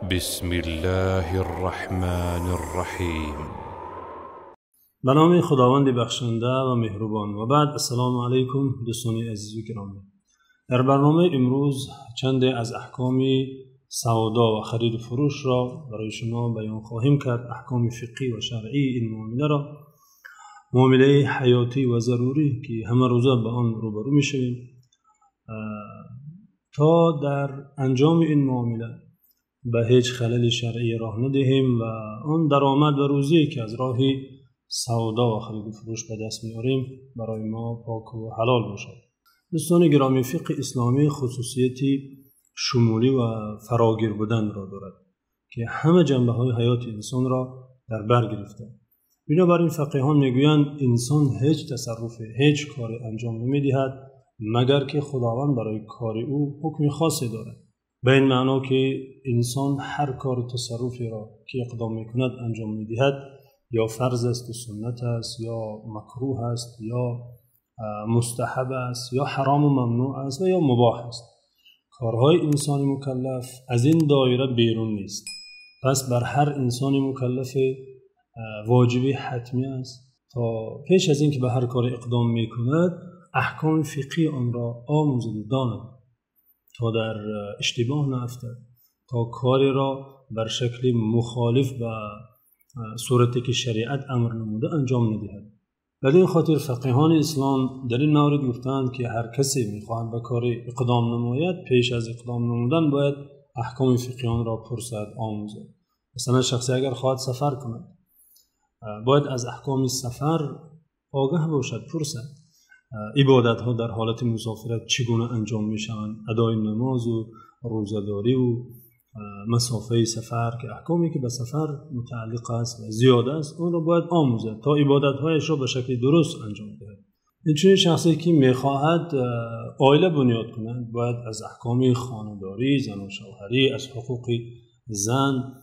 بسم الله الرحمن الرحیم. به نام خداوند بخشنده و مهربان. و بعد السلام علیکم دوستان عزیز و گرامی. در برنامه امروز چند از احکام سودا و خرید و فروش را برای شما بیان خواهیم کرد. احکام فقهی و شرعی این معامله را، معامله حیاتی و ضروری که همه روزه به آن روبرو می‌شویم، تا در انجام این معامله به هیچ خلل شرعی راه ندهیم و آن درآمد و روزی که از راه سودا و خرید و فروش به دست میاریم برای ما پاک و حلال باشد. دوستان گرامی، فقه اسلامی خصوصیتی شمولی و فراگیر بودن را دارد که همه جنبه های حیات انسان را در بر گرفته. بنابراین فقیهان میگویند انسان هیچ تصرف، هیچ کار انجام نمیدهد مگر که خداوند برای کار او حکم خاصی دارد. به این معنا که انسان هر کار و تصرفی را که اقدام میکند انجام میدهد، یا فرض است و سنت است، یا مکروه است، یا مستحب است، یا حرام و ممنوع است و یا مباح است. کارهای انسان مکلف از این دایره بیرون نیست. پس بر هر انسان مکلف واجبی حتمی است تا پیش از این که به هر کار اقدام میکند احکام فقهی آن را آموزد و داند تا در اشتباه نیفتد، تا کاری را بر شکل مخالف و صورتی که شریعت امر نموده انجام ندهد. بدین خاطر فقیهان اسلام در این مورد گفتند که هر کسی میخواهد به کاری اقدام نماید، پیش از اقدام نمودن باید احکام فقهی را پرسد، آموزد. مثلا شخصی اگر خواهد سفر کند باید از احکام سفر آگاه باشد، پرسد عبادت ها در حالت مسافرت چگونه انجام می شوند، ادای نماز و روزه‌داری و مسافه سفر که احکامی که به سفر متعلق است و زیاده است اون را باید آموزد تا عبادت هایش را به شکل درست انجام دهد. اینچنین شخصی که می خواهد عائله بنیاد کند باید از احکام خانه‌داری، زن و شوهری، از حقوق زن،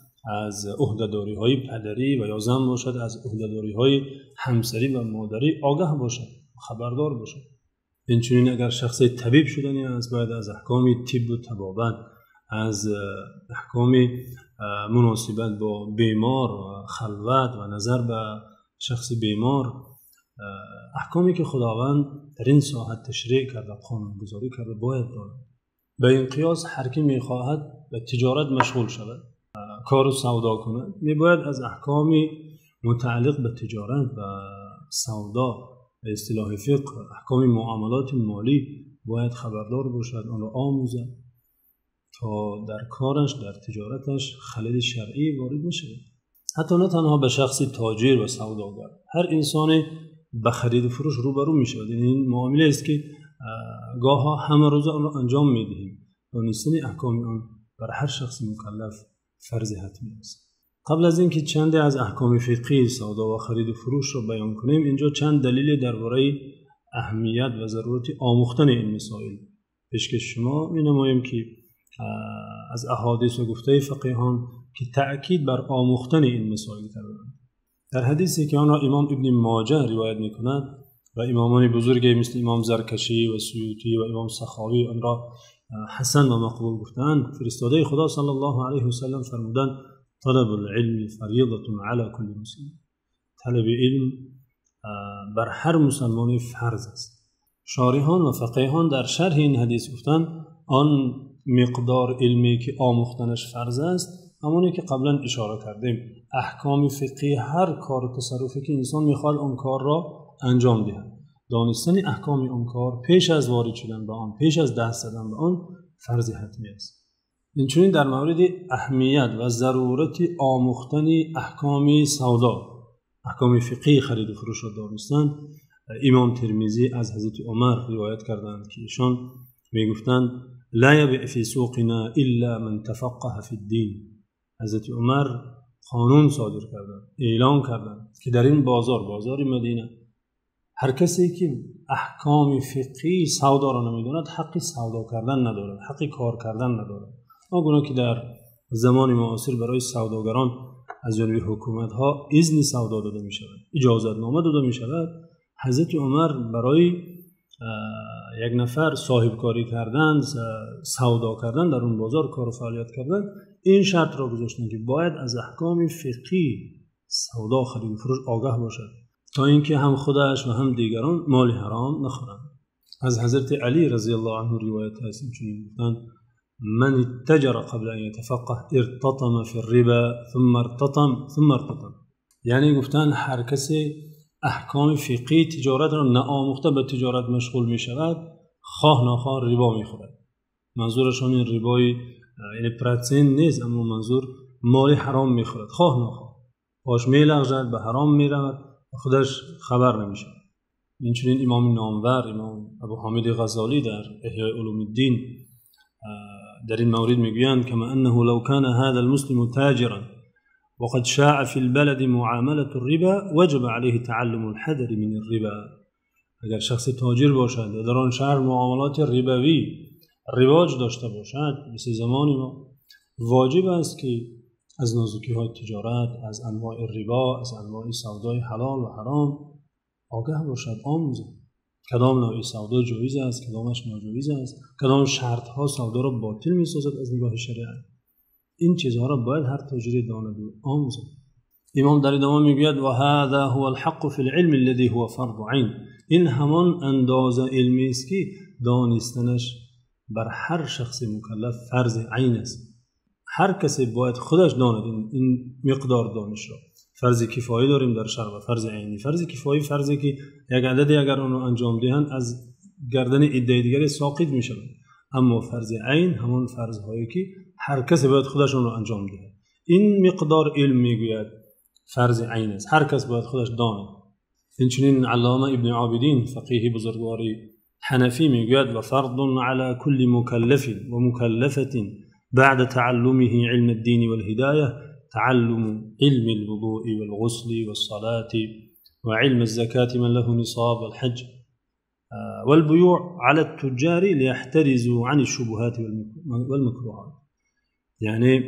از عهده‌داری های پدری و یا زن باشد از عهده‌داری های همسری و مادری آگاه باشد، خبردار باشد. اینچنین اگر شخصی طبیب شدنی است باید از احکام طب و طبابت، از احکام مناسبت با بیمار و خلوت و نظر به شخص بیمار، احکامی که خداوند در این ساحت تشریع کرده، قانون گذاری کرده باید داند. به این قیاس هر کی میخواهد به تجارت مشغول شود، کار و سودا کند، میباید از احکام متعلق به تجارت و سودا به اصطلاح فقه، احکام معاملات مالی باید خبردار باشد، آن را آموزد تا در کارش، در تجارتش خلل شرعی وارد نشود. حتی نه تنها به شخص تاجر و سوداگر، هر انسانی به خرید و فروش روبرو می شود. این معامله است که گاها همه روز آن را انجام می دهیم. دانستن احکام آن بر هر شخص مکلف فرض حتمی است. قبل از اینکه چند از احکام فقهی سودا و خرید و فروش را بیان کنیم، اینجا چند دلیل درباره اهمیت و ضرورت آموختن این مسائل پیشکش شما می نماییم که از احادیث و گفته فقیهان که تأکید بر آموختن این مسائل کردند. در حدیثی که آن را امام ابن ماجه روایت می کند و امامان بزرگی مثل امام زرکشی و سیوطی و امام سخاوی آن را حسن و مقبول گفتند، فرستاده خدا صلی الله علیه و سلم فرمودند طلب العلم فریضة علی کل مسلم. طلب علم بر هر مسلمان فرض است. شارحان و فقیهان در شرح این حدیث گفتند آن مقدار علمی که آموختنش فرض است همونی که قبلا اشاره کردیم، احکام فقهی هر کار و تصرفی که انسان میخواد آن کار را انجام دهد، دانستن احکام آن کار پیش از وارد شدن به آن، پیش از دست زدن به آن فرض حتمی است. اینچنین در مورد اهمیت و ضرورت آموختن احکام سودا، احکام فقهی خرید و فروش را دانستن، امام ترمذی از حضرت عمر روایت کردند که ایشان میگفتند لا یبیع فی سوقنا الا من تفقه فی الدین. حضرت عمر قانون صادر کردند، اعلان کردند که در این بازار مدینه هر کسی که احکام فقهی سودا را نمیداند حق سودا کردن ندارد، حق کار کردن ندارد. آنگونه که در زمان معاصر برای سوداگران از جانب حکومت ها اذن سودا داده می شود، اجازت نامه داده می شود، حضرت عمر برای یک نفر صاحب کاری کردن، سودا کردن، در اون بازار کار و فعالیت کردن، این شرط را گذاشتن که باید از احکام فقهی سودا خرید و فروش آگاه باشد تا اینکه هم خودش و هم دیگران مال حرام نخورند. از حضرت علی رضی الله عنه روایت هست چنین گفتند: من اتجر قبل ان يتفقه ارتطم في الربا ثم ارتطم. یعنی گفتن هر کسی احکام فقهی تجارت را ناآموخته به تجارت مشغول می شود، خواه نخواه ربا می خورد. منظورشون این ربای یعنی پرتسین نیست، اما منظور مال حرام می خورد، خواه نخواه باش می لغزد، به حرام می رود، خودش خبر نمی شود. این چنین امام نامور، امام ابو حامد غزالی در احیاء علوم الدین در این مورد میگویند: کما انه لو كان هذا المسلم تاجرا وقد شاع في البلد معامله الربا وجب عليه تعلم الحذر من الربا. اگر شخص تاجر باشد و در آن شهر معاملات ربوی رواج داشته باشد، مثل زمان ما، واجب است که از نازکی های تجارت، از انواع ربا، از انواع سودای حلال و حرام آگاه باشد، آموزد. کدام نوع سودا جایز است، کدامش ناجایز است، کدام شرط ها سودا را باطل می سازد از نگاه شریعت. این چیزها را باید هر تاجری داند و آموزد. امام در ادامه میگوید: و هذا هو الحق فی العلم الذي هو فرض عین. این همان اندازه علمی است که دانستنش بر هر شخص مکلف فرض عین است. هر کسی باید خودش داند این مقدار دانش را. فرض کفایی داریم در شرع و فرض عینی. فرض کفایی فرضی که یک عددی اگر اون رو انجام دهند از گردن عده دیگری ساقط می شود، اما فرض عین همان فرض هایی که هر کسی باید خودش اون رو انجام دهد. این مقدار علم میگوید فرض عین است، هر کس باید خودش داند. این چنین علامه ابن عابدین فقیه بزرگواری حنفی میگوید: و فرض علی کل مکلف و مکلفه بعد تعلمه علم الدین والهدایه تعلم علم الوضوء والغسل والصلاة وعلم الزكاة من له نصاب والحج والبيوع على التجار ليحترزوا عن الشبهات والمكروهات. یعنی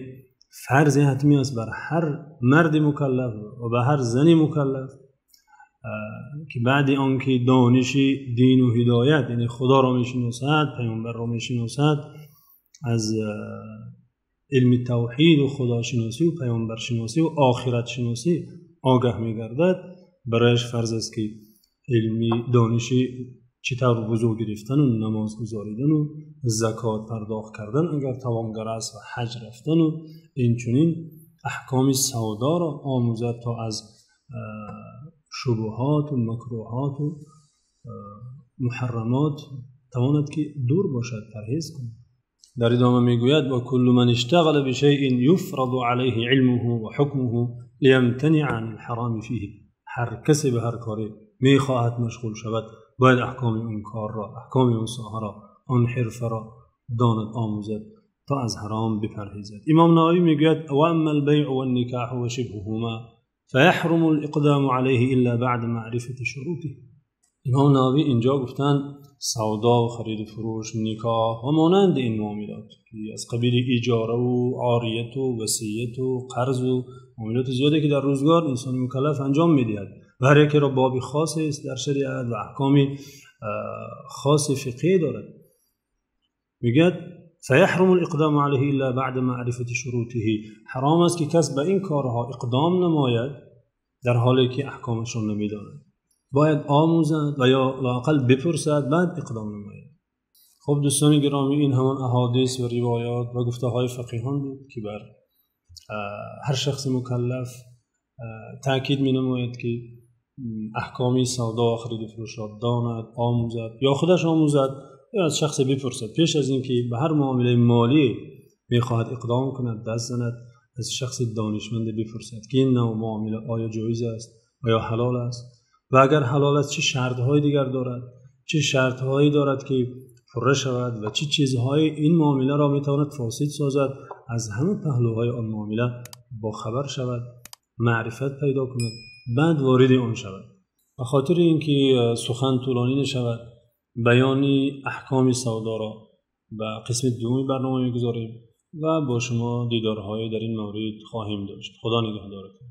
فرض حتمی است بر هر مرد مکلف و بر هر زن مکلف که بعد آنکه دانش دین و هدایت، یعنی خدا را میشناسد، پیامبر را میشناسد، از علم توحید و خداشناسی و پیامبر شناسی و آخرت شناسی آگاه میگردد، برایش فرض است که علمی دانش چطور وضو گرفتن و نماز گزاریدن و زکات پرداخت کردن اگر توانگر است و حج رفتن و این چنین احکام سودا را آموزد تا از شبهات و مکروهات و محرمات تواند که دور باشد، پرهیز کند. در ادامه میگوید: و کل من اشتغل بشیء یفرض علیه علمه و حکمه لیمتنع عن الحرام فیه. هر کسی به هر کاری میخواهد مشغول شود باید احکام اون کار را، احکام اون ساحه را، آن حرفه را داند، آموزد تا از حرام بپرهیزد. امام نووی میگوید: و اما البیع و النکاح و شبههما فیحرم الاقدام علیه الا بعد معرفت شروطه. امام نووی اینجا گفتن سودا و خرید فروش، نکاح و مانند این معاملات که از قبیل اجاره و عاریت و وصیت و قرض و معاملات زیاده که در روزگار انسان مکلف انجام میدهد و هر یکی را باب خاصی است در شریعت و احکام خاص فقهی دارد. میگه فیحرم الاقدام علیه الا بعد معرفت شروطه. حرام است که کس به این کارها اقدام نماید در حالی که احکامشون نمیداند. باید آموزد و یا لااقل بپرسد بعد اقدام نماید. خب دوستان گرامی، این همان احادیث و روایات و گفته های فقیهان بود که بر هر شخص مکلف تاکید می نماید که احکامی سودا و خرید و فروش را داند، آموزد یا خودش آموزد یا از شخص بپرسد. پیش از اینکه به هر معامله مالی میخواهد اقدام کند دست زند، از شخص دانشمند بپرسد که این نوع معامله آیا جایز است آیا حلال است و اگر حلال است چه شرط‌های دیگر دارد، چه شرط‌هایی دارد که پوره شود و چه چیزهای این معامله را میتواند فاسد سازد. از همه پهلوهای آن معامله با خبر شود، معرفت پیدا کند، بعد وارد آن شود. به خاطر اینکه سخن طولانی نشود، بیانی احکام سودا را به قسمت دوم برنامه میگذاریم و با شما دیدارهای در این مورد خواهیم داشت. خدا نگهدارتون.